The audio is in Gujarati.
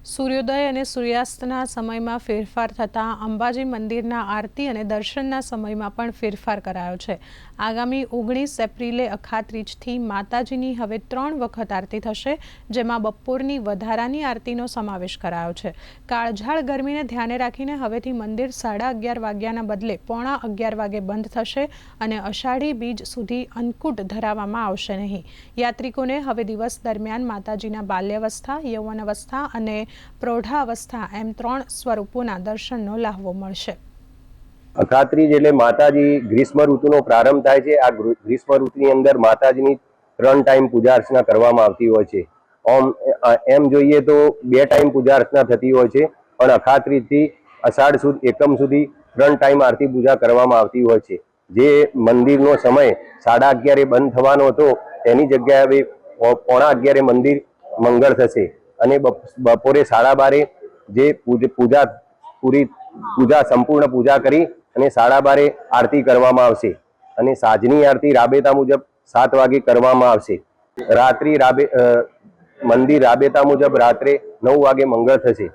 સૂર્યોદય અને સૂર્યાસ્તના સમયમાં ફેરફાર થતાં અંબાજી મંદિરના આરતી અને દર્શનના સમયમાં પણ ફેરફાર કરાયો છે। આગામી 19 એપ્રિલે અખાત્રીજથી માતાજીની હવે 3 વખત આરતી થશે, જેમાં બપોરની વધારાની આરતીનો સમાવેશ કરાયો છે। કાળઝાળ ગરમીને ધ્યાને રાખીને હવેથી મંદિર 11:30 વાગ્યાના બદલે 11:15 વાગે બંધ થશે અને અષાઢી બીજ સુધી અન્નકૂટ ધરાવવામાં આવશે નહીં। યાત્રિકોને હવે દિવસ દરમિયાન માતાજીના બાલ્યાવસ્થા, યૌવનાવસ્થા અને પ્રૌઢાવસ્થા એમ 3 સ્વરૂપોના દર્શનનો લાહવો મળશે। અખાત્રીજ એટલે માતાજી ગ્રીષ્મ ઋતુનો પ્રારંભ થાય છે। આ ગ્રીષ્મ ઋતુની અંદર માતાજીની 3 ટાઈમ પૂજા અર્ચના કરવામાં આવતી હોય છે। એમ જોઈએ તો 2 ટાઈમ પૂજા અર્ચના થતી હોય છે, પણ અખાત્રીજથી અષાઢ સુદ એકમ સુધી 3 ટાઈમ આરતી પૂજા કરવામાં આવતી હોય છે। જે મંદિરનો સમય 11:30 બંધ થવાનો હતો, તેની જગ્યાએ 11:15 મંદિર મંગળ થશે અને બપોરે 12:30 જે પૂજા સંપૂર્ણ પૂજા કરી અને 12:30 આરતી કરવામાં આવશે અને સાંજની આરતી રાબેતા મુજબ 7 વાગે કરવામાં આવશે। મંદિર રાબેતા મુજબ રાત્રે 9 વાગે મંગળ થશે।